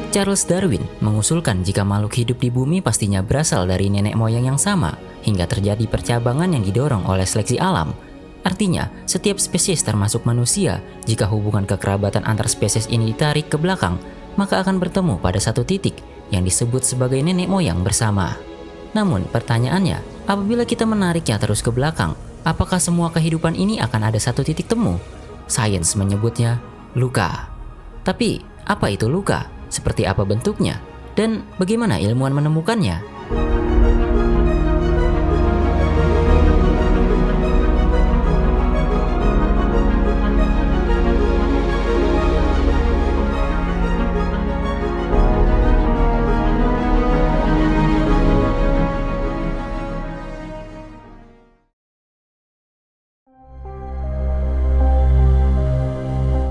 Charles Darwin mengusulkan jika makhluk hidup di bumi pastinya berasal dari nenek moyang yang sama, hingga terjadi percabangan yang didorong oleh seleksi alam. Artinya, setiap spesies termasuk manusia, jika hubungan kekerabatan antar spesies ini ditarik ke belakang, maka akan bertemu pada satu titik yang disebut sebagai nenek moyang bersama. Namun, pertanyaannya, apabila kita menariknya terus ke belakang, apakah semua kehidupan ini akan ada satu titik temu? Sains menyebutnya luka. Tapi, apa itu luka? Seperti apa bentuknya? Dan bagaimana ilmuwan menemukannya?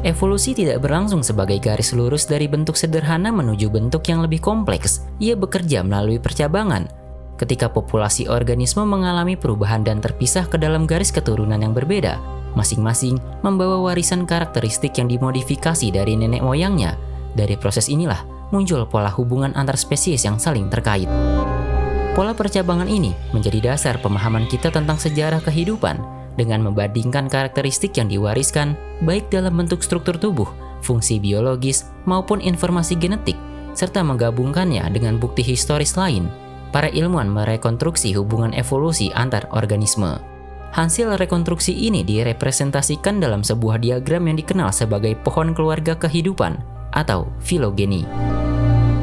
Evolusi tidak berlangsung sebagai garis lurus dari bentuk sederhana menuju bentuk yang lebih kompleks. Ia bekerja melalui percabangan. Ketika populasi organisme mengalami perubahan dan terpisah ke dalam garis keturunan yang berbeda, masing-masing membawa warisan karakteristik yang dimodifikasi dari nenek moyangnya. Dari proses inilah muncul pola hubungan antar spesies yang saling terkait. Pola percabangan ini menjadi dasar pemahaman kita tentang sejarah kehidupan, dengan membandingkan karakteristik yang diwariskan baik dalam bentuk struktur tubuh, fungsi biologis, maupun informasi genetik, serta menggabungkannya dengan bukti historis lain. Para ilmuwan merekonstruksi hubungan evolusi antar organisme. Hasil rekonstruksi ini direpresentasikan dalam sebuah diagram yang dikenal sebagai pohon keluarga kehidupan atau filogeni.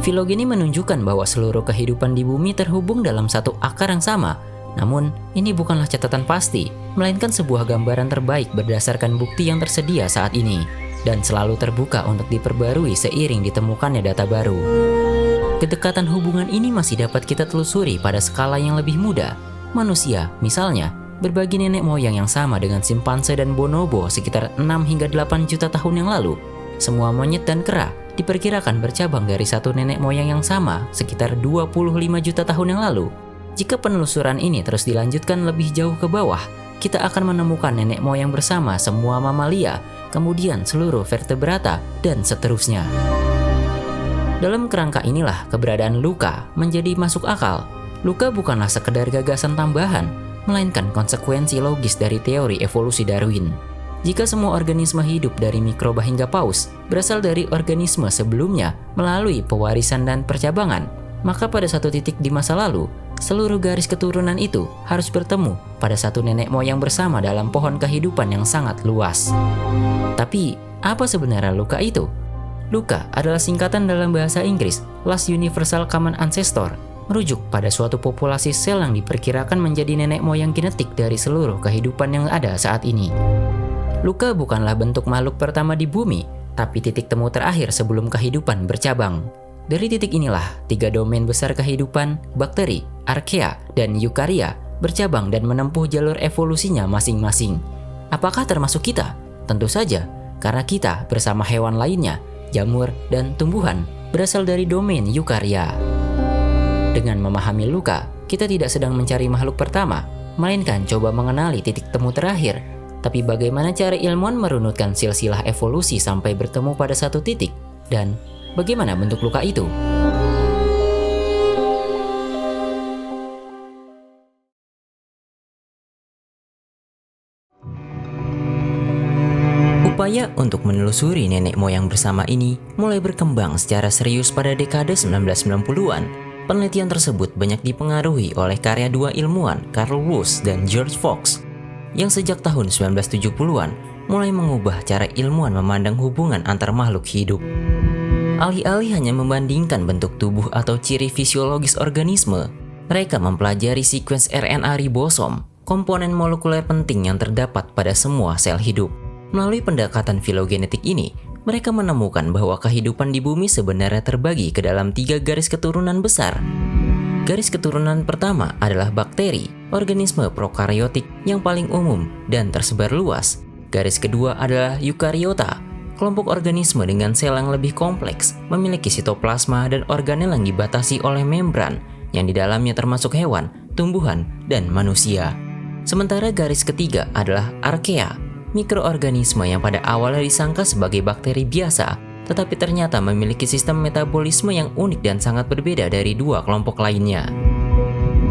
Filogeni menunjukkan bahwa seluruh kehidupan di bumi terhubung dalam satu akar yang sama. Namun, ini bukanlah catatan pasti, melainkan sebuah gambaran terbaik berdasarkan bukti yang tersedia saat ini, dan selalu terbuka untuk diperbarui seiring ditemukannya data baru. Kedekatan hubungan ini masih dapat kita telusuri pada skala yang lebih muda. Manusia, misalnya, berbagi nenek moyang yang sama dengan simpanse dan bonobo sekitar 6 hingga 8 juta tahun yang lalu. Semua monyet dan kera diperkirakan bercabang dari satu nenek moyang yang sama sekitar 25 juta tahun yang lalu. Jika penelusuran ini terus dilanjutkan lebih jauh ke bawah, kita akan menemukan nenek moyang bersama semua mamalia, kemudian seluruh vertebrata, dan seterusnya. Dalam kerangka inilah keberadaan luka menjadi masuk akal. Luka bukanlah sekedar gagasan tambahan, melainkan konsekuensi logis dari teori evolusi Darwin. Jika semua organisme hidup dari mikroba hingga paus berasal dari organisme sebelumnya melalui pewarisan dan percabangan, maka pada satu titik di masa lalu, seluruh garis keturunan itu harus bertemu pada satu nenek moyang bersama dalam pohon kehidupan yang sangat luas. Tapi, apa sebenarnya luka itu? Luka adalah singkatan dalam bahasa Inggris Last Universal Common Ancestor, merujuk pada suatu populasi sel yang diperkirakan menjadi nenek moyang genetik dari seluruh kehidupan yang ada saat ini. Luka bukanlah bentuk makhluk pertama di bumi, tapi titik temu terakhir sebelum kehidupan bercabang. Dari titik inilah, 3 domain besar kehidupan, bakteri, arkea, dan eukarya, bercabang dan menempuh jalur evolusinya masing-masing. Apakah termasuk kita? Tentu saja, karena kita bersama hewan lainnya, jamur, dan tumbuhan, berasal dari domain eukarya. Dengan memahami luka, kita tidak sedang mencari makhluk pertama, melainkan coba mengenali titik temu terakhir. Tapi bagaimana cara ilmuwan merunutkan silsilah evolusi sampai bertemu pada satu titik? Dan bagaimana bentuk luka itu? Upaya untuk menelusuri nenek moyang bersama ini mulai berkembang secara serius pada dekade 1990-an. Penelitian tersebut banyak dipengaruhi oleh karya dua ilmuwan, Carl Woese dan George Fox, yang sejak tahun 1970-an mulai mengubah cara ilmuwan memandang hubungan antar makhluk hidup. Alih-alih hanya membandingkan bentuk tubuh atau ciri fisiologis organisme, mereka mempelajari sekuens RNA ribosom, komponen molekuler penting yang terdapat pada semua sel hidup. Melalui pendekatan filogenetik ini, mereka menemukan bahwa kehidupan di bumi sebenarnya terbagi ke dalam 3 garis keturunan besar. Garis keturunan pertama adalah bakteri, organisme prokaryotik yang paling umum dan tersebar luas. Garis kedua adalah eukariota, kelompok organisme dengan sel yang lebih kompleks, memiliki sitoplasma dan organel yang dibatasi oleh membran, yang di dalamnya termasuk hewan, tumbuhan, dan manusia. Sementara garis ketiga adalah arkea, mikroorganisme yang pada awalnya disangka sebagai bakteri biasa, tetapi ternyata memiliki sistem metabolisme yang unik dan sangat berbeda dari dua kelompok lainnya.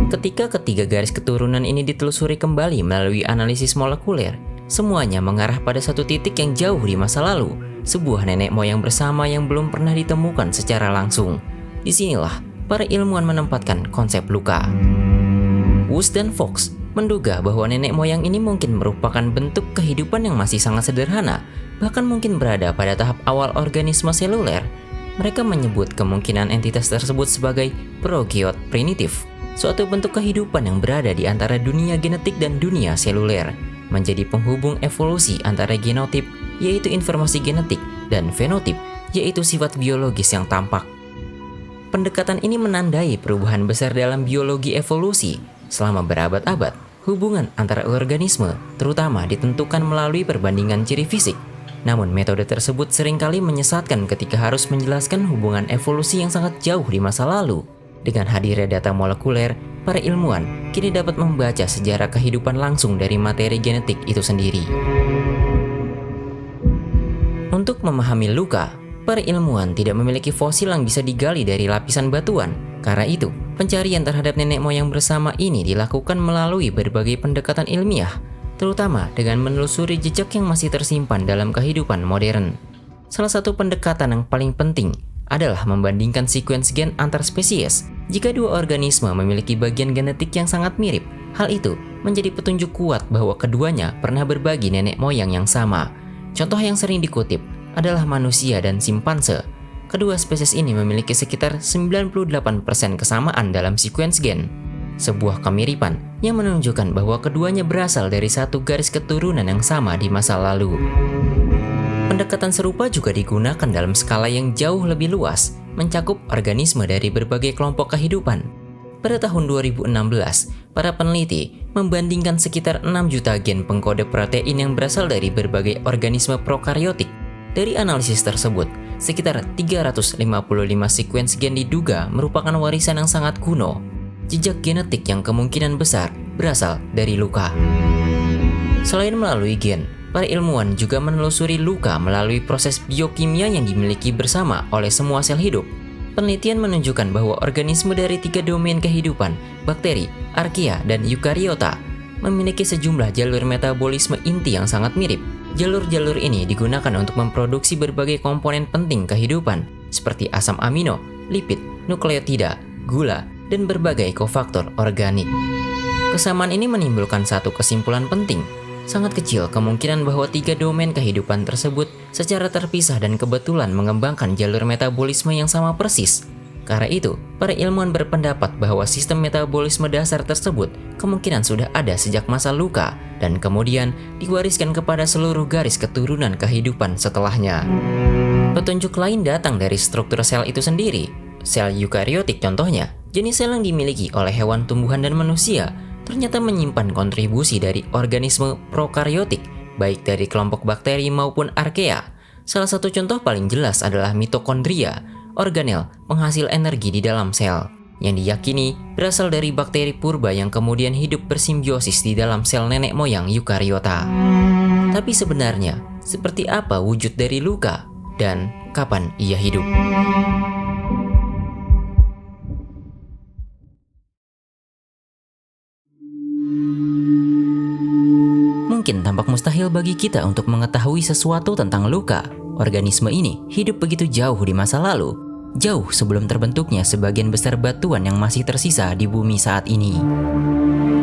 Ketika ketiga garis keturunan ini ditelusuri kembali melalui analisis molekuler, semuanya mengarah pada satu titik yang jauh di masa lalu, sebuah nenek moyang bersama yang belum pernah ditemukan secara langsung. Disinilah para ilmuwan menempatkan konsep luka. Woods dan Fox menduga bahwa nenek moyang ini mungkin merupakan bentuk kehidupan yang masih sangat sederhana, bahkan mungkin berada pada tahap awal organisme seluler. Mereka menyebut kemungkinan entitas tersebut sebagai prokaryote primitif, suatu bentuk kehidupan yang berada di antara dunia genetik dan dunia seluler, menjadi penghubung evolusi antara genotip, yaitu informasi genetik, dan fenotip, yaitu sifat biologis yang tampak. Pendekatan ini menandai perubahan besar dalam biologi evolusi. Selama berabad-abad, hubungan antara organisme terutama ditentukan melalui perbandingan ciri fisik. Namun metode tersebut seringkali menyesatkan ketika harus menjelaskan hubungan evolusi yang sangat jauh di masa lalu. Dengan hadirnya data molekuler, para ilmuwan kini dapat membaca sejarah kehidupan langsung dari materi genetik itu sendiri. Untuk memahami luka, para ilmuwan tidak memiliki fosil yang bisa digali dari lapisan batuan. Karena itu, pencarian terhadap nenek moyang bersama ini dilakukan melalui berbagai pendekatan ilmiah, terutama dengan menelusuri jejak yang masih tersimpan dalam kehidupan modern. Salah satu pendekatan yang paling penting adalah membandingkan sekuens gen antar spesies. Jika dua organisme memiliki bagian genetik yang sangat mirip, hal itu menjadi petunjuk kuat bahwa keduanya pernah berbagi nenek moyang yang sama. Contoh yang sering dikutip adalah manusia dan simpanse. Kedua spesies ini memiliki sekitar 98% kesamaan dalam sekuens gen. Sebuah kemiripan yang menunjukkan bahwa keduanya berasal dari satu garis keturunan yang sama di masa lalu. Pendekatan serupa juga digunakan dalam skala yang jauh lebih luas, mencakup organisme dari berbagai kelompok kehidupan. Pada tahun 2016, para peneliti membandingkan sekitar 6 juta gen pengkode protein yang berasal dari berbagai organisme prokaryotik. Dari analisis tersebut, sekitar 355 sekuens gen diduga merupakan warisan yang sangat kuno, jejak genetik yang kemungkinan besar berasal dari luka. Selain melalui gen, para ilmuwan juga menelusuri luka melalui proses biokimia yang dimiliki bersama oleh semua sel hidup. Penelitian menunjukkan bahwa organisme dari 3 domain kehidupan, bakteri, archaea, dan eukariota, memiliki sejumlah jalur metabolisme inti yang sangat mirip. Jalur-jalur ini digunakan untuk memproduksi berbagai komponen penting kehidupan, seperti asam amino, lipid, nukleotida, gula, dan berbagai kofaktor organik. Kesamaan ini menimbulkan satu kesimpulan penting. Sangat kecil kemungkinan bahwa 3 domain kehidupan tersebut secara terpisah dan kebetulan mengembangkan jalur metabolisme yang sama persis. Karena itu, para ilmuwan berpendapat bahwa sistem metabolisme dasar tersebut kemungkinan sudah ada sejak masa luka dan kemudian diwariskan kepada seluruh garis keturunan kehidupan setelahnya. Petunjuk lain datang dari struktur sel itu sendiri. Sel eukariotik contohnya, jenis sel yang dimiliki oleh hewan, tumbuhan, dan manusia, ternyata menyimpan kontribusi dari organisme prokaryotik, baik dari kelompok bakteri maupun archaea. Salah satu contoh paling jelas adalah mitokondria, organel penghasil energi di dalam sel, yang diyakini berasal dari bakteri purba yang kemudian hidup bersimbiosis di dalam sel nenek moyang eukariota. Tapi sebenarnya, seperti apa wujud dari luka dan kapan ia hidup? Mungkin tampak mustahil bagi kita untuk mengetahui sesuatu tentang luka. Organisme ini hidup begitu jauh di masa lalu, jauh sebelum terbentuknya sebagian besar batuan yang masih tersisa di bumi saat ini.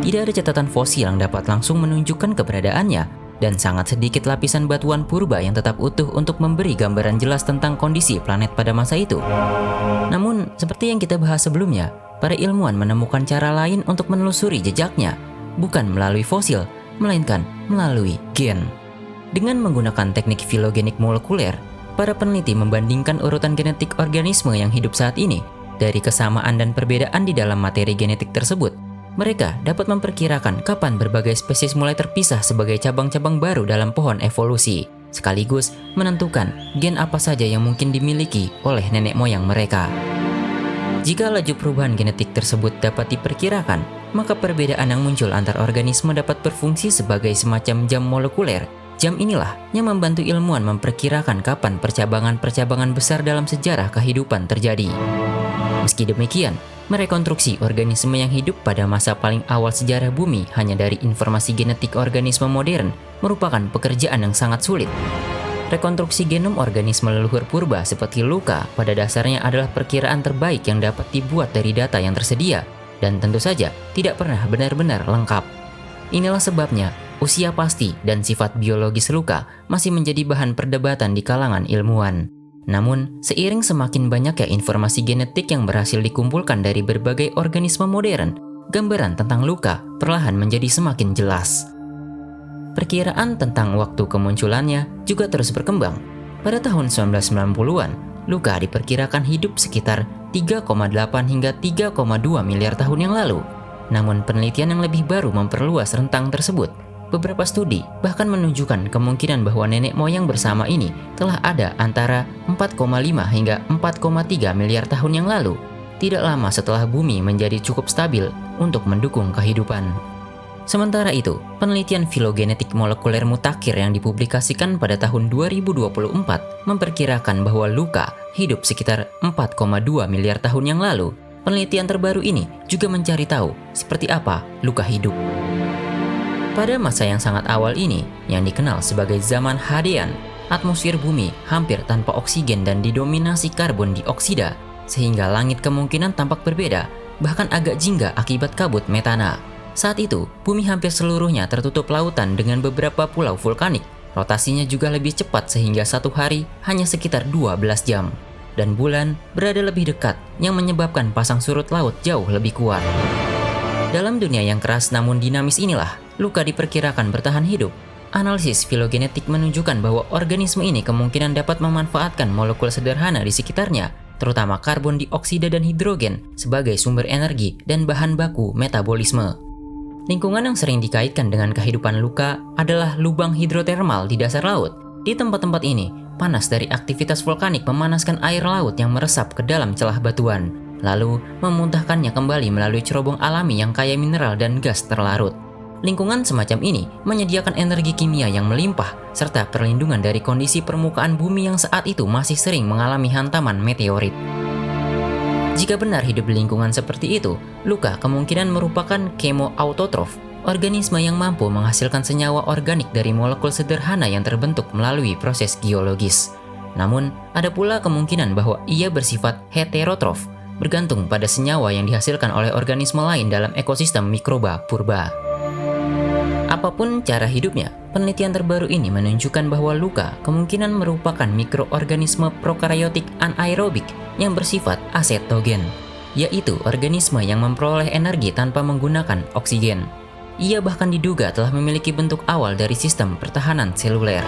Tidak ada catatan fosil yang dapat langsung menunjukkan keberadaannya, dan sangat sedikit lapisan batuan purba yang tetap utuh untuk memberi gambaran jelas tentang kondisi planet pada masa itu. Namun, seperti yang kita bahas sebelumnya, para ilmuwan menemukan cara lain untuk menelusuri jejaknya, bukan melalui fosil, melainkan melalui gen. Dengan menggunakan teknik filogenik molekuler, para peneliti membandingkan urutan genetik organisme yang hidup saat ini. Dari kesamaan dan perbedaan di dalam materi genetik tersebut, mereka dapat memperkirakan kapan berbagai spesies mulai terpisah sebagai cabang-cabang baru dalam pohon evolusi, sekaligus menentukan gen apa saja yang mungkin dimiliki oleh nenek moyang mereka. Jika laju perubahan genetik tersebut dapat diperkirakan, maka perbedaan yang muncul antar organisme dapat berfungsi sebagai semacam jam molekuler Jam inilah yang membantu ilmuwan memperkirakan kapan percabangan-percabangan besar dalam sejarah kehidupan terjadi. Meski demikian, merekonstruksi organisme yang hidup pada masa paling awal sejarah bumi hanya dari informasi genetik organisme modern merupakan pekerjaan yang sangat sulit. Rekonstruksi genom organisme leluhur purba seperti Luca pada dasarnya adalah perkiraan terbaik yang dapat dibuat dari data yang tersedia, dan tentu saja tidak pernah benar-benar lengkap. Inilah sebabnya, usia pasti dan sifat biologis Luca masih menjadi bahan perdebatan di kalangan ilmuwan. Namun, seiring semakin banyaknya informasi genetik yang berhasil dikumpulkan dari berbagai organisme modern, gambaran tentang Luca perlahan menjadi semakin jelas. Perkiraan tentang waktu kemunculannya juga terus berkembang. Pada tahun 1990-an, Luca diperkirakan hidup sekitar 3,8 hingga 3,2 miliar tahun yang lalu. Namun penelitian yang lebih baru memperluas rentang tersebut. Beberapa studi bahkan menunjukkan kemungkinan bahwa nenek moyang bersama ini telah ada antara 4,5 hingga 4,3 miliar tahun yang lalu, tidak lama setelah bumi menjadi cukup stabil untuk mendukung kehidupan. Sementara itu, penelitian filogenetik molekuler mutakhir yang dipublikasikan pada tahun 2024 memperkirakan bahwa Luca hidup sekitar 4,2 miliar tahun yang lalu. Penelitian terbaru ini juga mencari tahu seperti apa Luca hidup. Pada masa yang sangat awal ini, yang dikenal sebagai zaman Hadean, atmosfer bumi hampir tanpa oksigen dan didominasi karbon dioksida, sehingga langit kemungkinan tampak berbeda, bahkan agak jingga akibat kabut metana. Saat itu, bumi hampir seluruhnya tertutup lautan dengan beberapa pulau vulkanik. Rotasinya juga lebih cepat sehingga satu hari hanya sekitar 12 jam. Dan bulan berada lebih dekat yang menyebabkan pasang surut laut jauh lebih kuat. Dalam dunia yang keras namun dinamis inilah, Luca diperkirakan bertahan hidup. Analisis filogenetik menunjukkan bahwa organisme ini kemungkinan dapat memanfaatkan molekul sederhana di sekitarnya, terutama karbon dioksida dan hidrogen sebagai sumber energi dan bahan baku metabolisme. Lingkungan yang sering dikaitkan dengan kehidupan Luca adalah lubang hidrotermal di dasar laut. Di tempat-tempat ini, panas dari aktivitas vulkanik memanaskan air laut yang meresap ke dalam celah batuan, lalu memuntahkannya kembali melalui cerobong alami yang kaya mineral dan gas terlarut. Lingkungan semacam ini menyediakan energi kimia yang melimpah, serta perlindungan dari kondisi permukaan bumi yang saat itu masih sering mengalami hantaman meteorit. Jika benar hidup di lingkungan seperti itu, Luca kemungkinan merupakan kemoautotrof, organisme yang mampu menghasilkan senyawa organik dari molekul sederhana yang terbentuk melalui proses geologis. Namun, ada pula kemungkinan bahwa ia bersifat heterotrof, bergantung pada senyawa yang dihasilkan oleh organisme lain dalam ekosistem mikroba purba. Apapun cara hidupnya, penelitian terbaru ini menunjukkan bahwa Luca kemungkinan merupakan mikroorganisme prokaryotik anaerobik yang bersifat asetogen, yaitu organisme yang memperoleh energi tanpa menggunakan oksigen. Ia bahkan diduga telah memiliki bentuk awal dari sistem pertahanan seluler.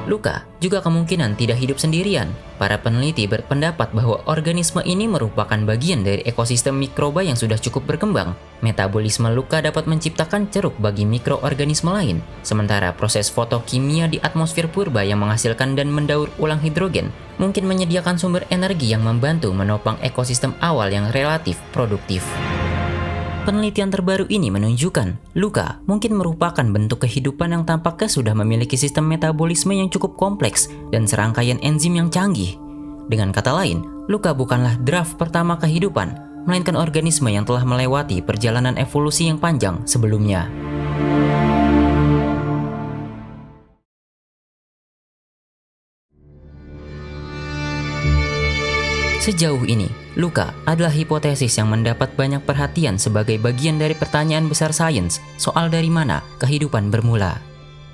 Luca juga kemungkinan tidak hidup sendirian. Para peneliti berpendapat bahwa organisme ini merupakan bagian dari ekosistem mikroba yang sudah cukup berkembang. Metabolisme Luca dapat menciptakan ceruk bagi mikroorganisme lain, sementara proses fotokimia di atmosfer purba yang menghasilkan dan mendaur ulang hidrogen mungkin menyediakan sumber energi yang membantu menopang ekosistem awal yang relatif produktif. Penelitian terbaru ini menunjukkan Luca mungkin merupakan bentuk kehidupan yang tampaknya sudah memiliki sistem metabolisme yang cukup kompleks dan serangkaian enzim yang canggih. Dengan kata lain, Luca bukanlah draft pertama kehidupan, melainkan organisme yang telah melewati perjalanan evolusi yang panjang sebelumnya. Sejauh ini, Luca adalah hipotesis yang mendapat banyak perhatian sebagai bagian dari pertanyaan besar sains soal dari mana kehidupan bermula.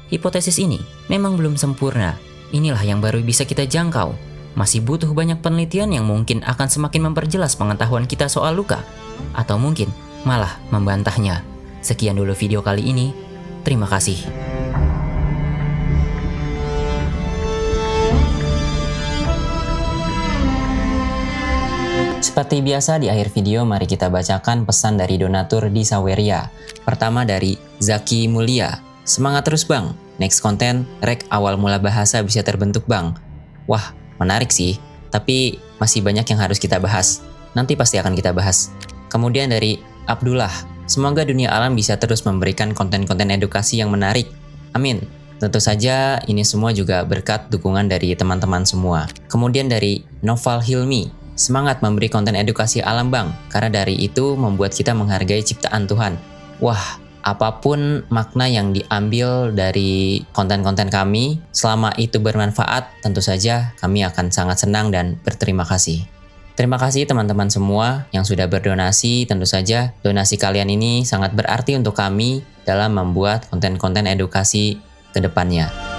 Hipotesis ini memang belum sempurna, inilah yang baru bisa kita jangkau. Masih butuh banyak penelitian yang mungkin akan semakin memperjelas pengetahuan kita soal Luca, atau mungkin malah membantahnya. Sekian dulu video kali ini, terima kasih. Seperti biasa di akhir video, mari kita bacakan pesan dari donatur di Saweria. Pertama dari Zaki Mulia. Semangat terus bang, next konten rek awal mula bahasa bisa terbentuk bang. Wah, menarik sih, tapi masih banyak yang harus kita bahas. Nanti pasti akan kita bahas. Kemudian dari Abdullah. Semoga dunia alam bisa terus memberikan konten-konten edukasi yang menarik. Amin. Tentu saja ini semua juga berkat dukungan dari teman-teman semua. Kemudian dari Noval Hilmi, semangat memberi konten edukasi alam bang, karena dari itu membuat kita menghargai ciptaan Tuhan. Wah, apapun makna yang diambil dari konten-konten kami, selama itu bermanfaat, tentu saja kami akan sangat senang dan berterima kasih. Terima kasih teman-teman semua yang sudah berdonasi. Tentu saja donasi kalian ini sangat berarti untuk kami dalam membuat konten-konten edukasi ke depannya.